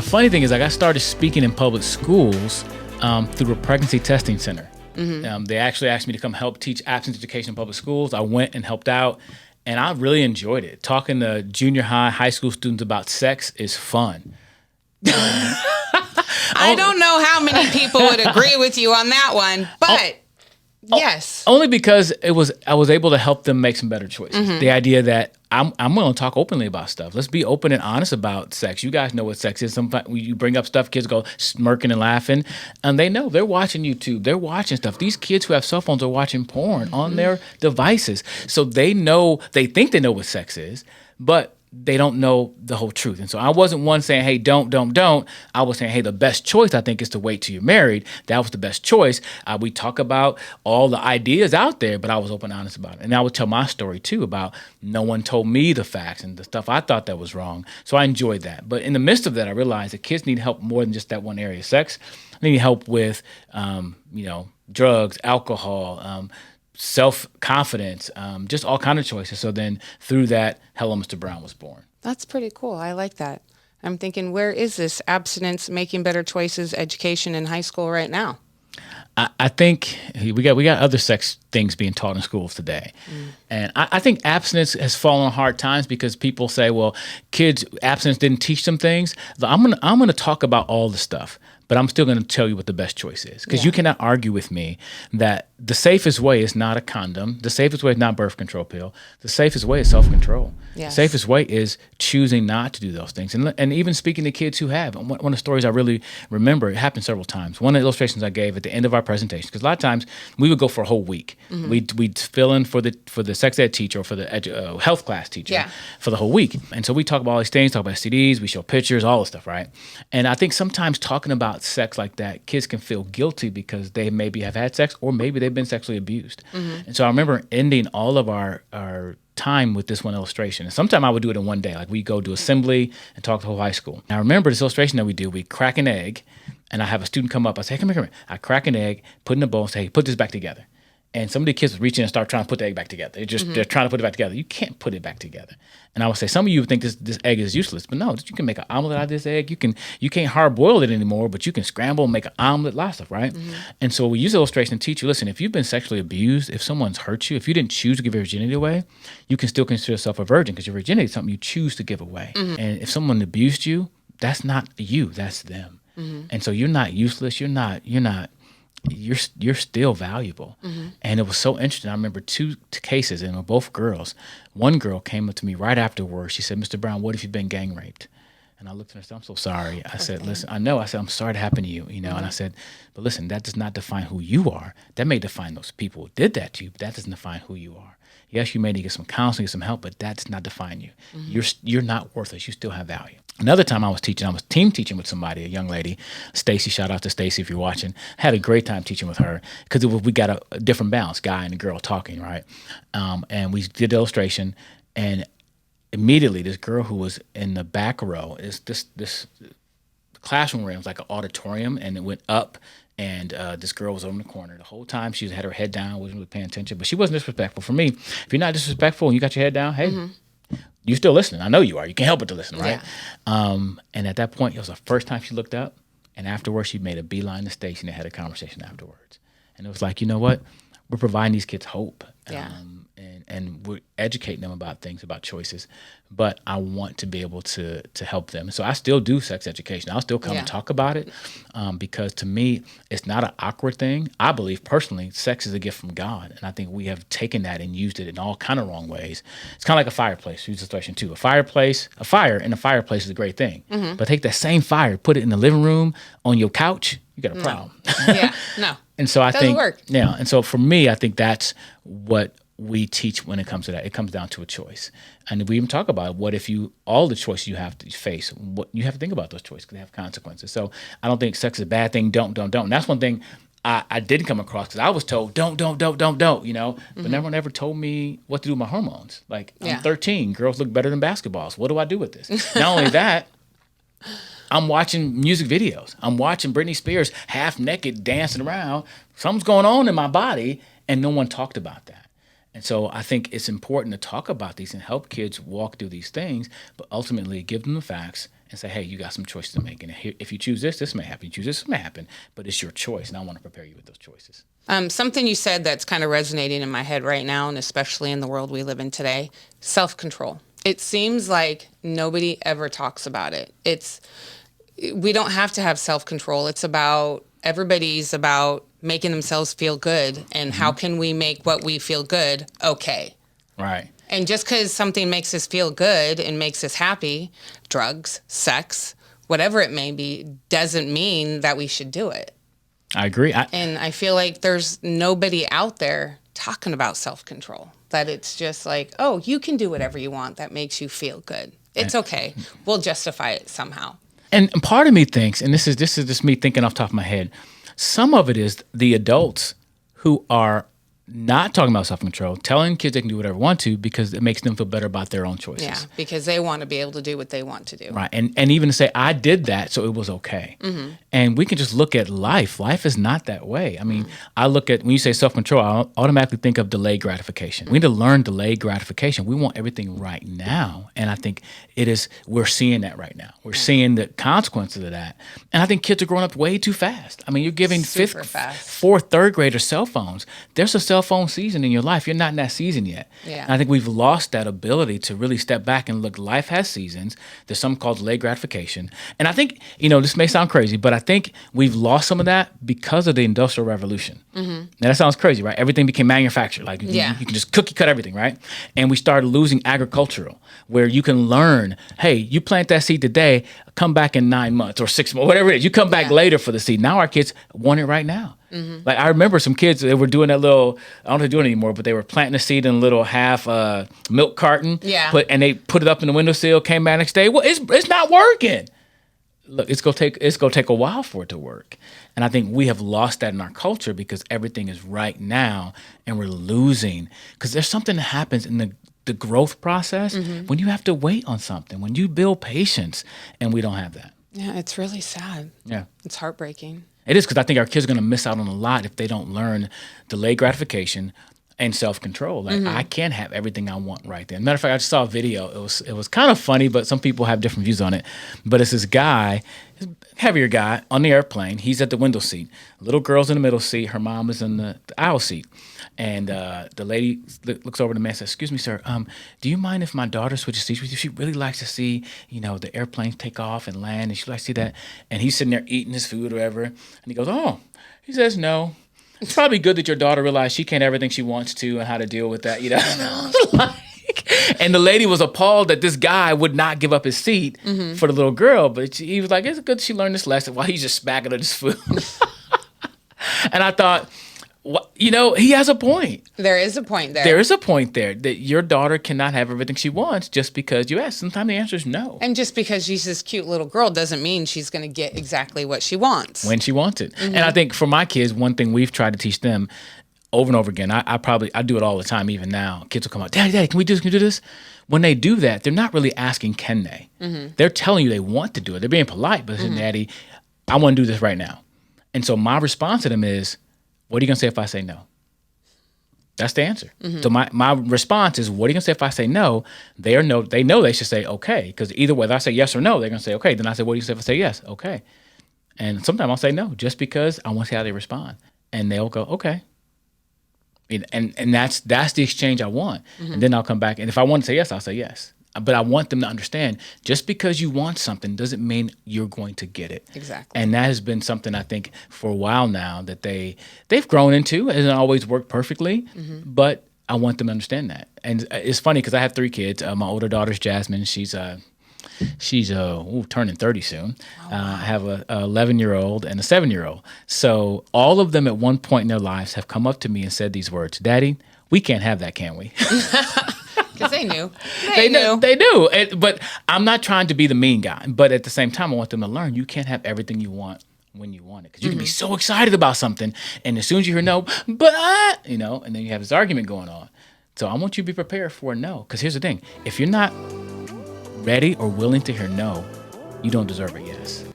funny thing is, like, I started speaking in public schools through a pregnancy testing center. They actually asked me to come help teach abstinence education in public schools. I went and helped out, and I really enjoyed it. Talking to junior high school students about sex is fun. I don't know how many people would agree with you on that one, but yes. Only because I was able to help them make some better choices. The idea that I'm willing to talk openly about stuff. Let's be open and honest about sex. You guys know what sex is. Sometimes you bring up stuff, kids go smirking and laughing, and they know. They're watching YouTube. They're watching stuff. These kids who have cell phones are watching porn on their devices. So they know, they think they know what sex is, but they don't know the whole truth. And so I wasn't one saying, hey, don't. I was saying, hey, the best choice, I think, is to wait till you're married. That was the best choice. We talk about all the ideas out there, but I was open and honest about it. And I would tell my story, too, about no one told me the facts and the stuff I thought that was wrong. So I enjoyed that. But in the midst of that, I realized that kids need help more than just that one area of sex. They need help with, drugs, alcohol, self-confidence, just all kind of choices. So then through that, Hello, Mr. Brown was born. That's pretty cool. I like that. I'm thinking, where is this abstinence, making better choices, education in high school right now? I think we got other sex things being taught in schools today. And I think abstinence has fallen on hard times because people say, well, kids, abstinence didn't teach them things. I'm gonna talk about all the stuff, but I'm still going to tell you what the best choice is. Because you cannot argue with me that the safest way is not a condom. The safest way is not birth control pill. The safest way is self-control. Yes. The safest way is choosing not to do those things. And even speaking to kids who have. One of the stories I really remember, it happened several times. One of the illustrations I gave at the end of our presentation, because a lot of times we would go for a whole week. We'd fill in for the sex ed teacher or for the health class teacher for the whole week. And so we talk about all these things, talk about STDs, we show pictures, all this stuff, right? And I think sometimes talking about sex like that, kids can feel guilty because they maybe have had sex or maybe they've been sexually abused. And so I remember ending all of our time with this one illustration. And sometime I would do it in one day. Like we go to assembly and talk to the whole high school. And I remember this illustration that we do. We crack an egg and I have a student come up. I say, hey, come here. I crack an egg, put it in a bowl and say, hey, put this back together. And some of the kids would reach in and start trying to put the egg back together. They're trying to put it back together. You can't put it back together. And I would say, some of you would think this egg is useless, but no, you can make an omelet out of this egg. You can't hard boil it anymore, but you can scramble and make an omelet, lots of stuff, right? And so we use illustration to teach you, listen, if you've been sexually abused, if someone's hurt you, if you didn't choose to give your virginity away, you can still consider yourself a virgin because your virginity is something you choose to give away. And if someone abused you, that's not you, that's them. And so you're not useless. You're still valuable. And it was so interesting. I remember two cases, and they were both girls. One girl came up to me right afterwards. She said, Mr. Brown, what if you've been gang raped? And I looked at her and said, I'm so sorry. I said, listen, I know. I said, I'm sorry to happen to you, And I said, but listen, that does not define who you are. That may define those people who did that to you, but that doesn't define who you are. Yes, you may need to get some counseling, get some help, but that does not define you. You're not worthless. You still have value. Another time I was team teaching with somebody, a young lady, Stacy. Shout out to Stacy if you're watching. Had a great time teaching with her because we got a different balance, guy and a girl talking, right? And we did the illustration, and immediately this girl who was in the back row is this classroom room was like an auditorium, and it went up. And this girl was over in the corner the whole time. She had her head down, wasn't really paying attention, but she wasn't disrespectful. For me, if you're not disrespectful and you got your head down, hey, you're still listening. I know you are. You can't help but to listen, right? And at that point, it was the first time she looked up, and afterwards, she made a beeline to Stacy and they had a conversation afterwards. And it was like, you know what? We're providing these kids hope. And we're educating them about things, about choices, but I want to be able to help them. So I still do sex education. I'll still come and talk about it because to me, it's not an awkward thing. I believe personally, sex is a gift from God. And I think we have taken that and used it in all kind of wrong ways. It's kind of like a fireplace. Use the illustration too. A fire in a fireplace is a great thing. But take that same fire, put it in the living room, on your couch, you got a problem. No. And so I Doesn't think, work. And so for me, I think that's what we teach when it comes to that. It comes down to a choice. And we even talk about what if all the choices you have to face, what you have to think about those choices because they have consequences. So I don't think sex is a bad thing. Don't. And that's one thing I didn't come across because I was told don't, but no one ever told me what to do with my hormones. Like I'm 13, girls look better than basketballs. What do I do with this? Not only that, I'm watching music videos. I'm watching Britney Spears half naked dancing around. Something's going on in my body and no one talked about that. And so I think it's important to talk about these and help kids walk through these things, but ultimately give them the facts and say, hey, you got some choices to make. And if you choose this may happen. You choose this may happen. But it's your choice, and I want to prepare you with those choices. Something you said that's kind of resonating in my head right now, and especially in the world we live in today, self-control. It seems like nobody ever talks about it. We don't have to have self-control. Everybody's about making themselves feel good, and how can we make what we feel good okay? Right. And just because something makes us feel good and makes us happy, drugs, sex, whatever it may be, doesn't mean that we should do it. I agree. And I feel like there's nobody out there talking about self-control, that it's just like, oh, you can do whatever you want that makes you feel good. It's okay. We'll justify it somehow. And part of me thinks, and this is just me thinking off the top of my head, some of it is the adults who are not talking about self-control, telling kids they can do whatever they want to because it makes them feel better about their own choices. Yeah, because they want to be able to do what they want to do. Right. And even to say, I did that, so it was okay. Mm-hmm. And we can just look at life. Life is not that way. I mean, I look at, when you say self-control, I automatically think of delayed gratification. We need to learn delayed gratification. We want everything right now. And I think we're seeing that right now. We're seeing the consequences of that. And I think kids are growing up way too fast. I mean, you're giving fourth, third graders cell phones. There's a cell phone season in your life. You're not in that season yet. Yeah. And I think we've lost that ability to really step back and look. Life has seasons. There's something called delayed gratification. And I think, this may sound crazy, but I think we've lost some of that because of the Industrial Revolution. Mm-hmm. Now, that sounds crazy, right? Everything became manufactured. Like you can just cookie cut everything, right? And we started losing agricultural, where you can learn, hey, you plant that seed today, come back in 9 months or 6 months, whatever it is. You come back later for the seed. Now our kids want it right now. Mm-hmm. Like I remember some kids, they were doing that little, I don't know if they're doing it anymore, but they were planting a seed in a little half milk carton. Yeah. And they put it up in the windowsill, came back next day. Well, it's not working. Look, it's gonna take a while for it to work. And I think we have lost that in our culture because everything is right now and we're losing. Because there's something that happens in the growth process when you have to wait on something, when you build patience, and we don't have that. Yeah, it's really sad. Yeah. It's heartbreaking. It is, because I think our kids are going to miss out on a lot if they don't learn delayed gratification and self-control. Like I can't have everything I want right then. Matter of fact, I just saw a video. It was kind of funny, but some people have different views on it. But it's this guy, heavier guy, on the airplane. He's at the window seat. Little girl's in the middle seat. Her mom is in the aisle seat. And the lady looks over to the man and says, "Excuse me, sir, do you mind if my daughter switches seats with you? She really likes to see, the airplanes take off and land, and she likes to see that." And he's sitting there eating his food or whatever. And he goes, "Oh." He says, "No. It's probably good that your daughter realized she can't everything she wants to and how to deal with that." And the lady was appalled that this guy would not give up his seat for the little girl. But he was like, "It's good she learned this lesson," while he's just smacking at his food. And I thought, he has a point. There is a point there. There is a point there that your daughter cannot have everything she wants just because you ask. Sometimes the answer is no. And just because she's this cute little girl doesn't mean she's going to get exactly what she wants. When she wants it. Mm-hmm. And I think for my kids, one thing we've tried to teach them over and over again, I do it all the time, even now. Kids will come out, Daddy, can we do this? Can we do this? When they do that, they're not really asking, can they? Mm-hmm. They're telling you they want to do it. They're being polite, but saying, Daddy, I want to do this right now. And so my response to them is, what are you going to say if I say no? That's the answer. Mm-hmm. So my response is, what are you going to say if I say no? They know they should say okay, because either whether I say yes or no, they're going to say okay. Then I say, what do you say if I say yes? Okay. And sometimes I'll say no just because I want to see how they respond. And they'll go, okay. And that's the exchange I want. Mm-hmm. And then I'll come back. And if I want to say yes, I'll say yes. But I want them to understand, just because you want something doesn't mean you're going to get it. Exactly. And that has been something I think for a while now that they've grown into. It hasn't always worked perfectly, but I want them to understand that. And it's funny because I have 3 kids. My older daughter's Jasmine. She's turning 30 soon. Oh, wow. I have a 11-year-old and a 7-year-old. So all of them at one point in their lives have come up to me and said these words, "Daddy, we can't have that, can we?" Because they knew. They knew. But I'm not trying to be the mean guy. But at the same time, I want them to learn you can't have everything you want when you want it. Because you can be so excited about something, and as soon as you hear no, but, and then you have this argument going on. So I want you to be prepared for a no. Because here's the thing. If you're not ready or willing to hear no, you don't deserve a yes.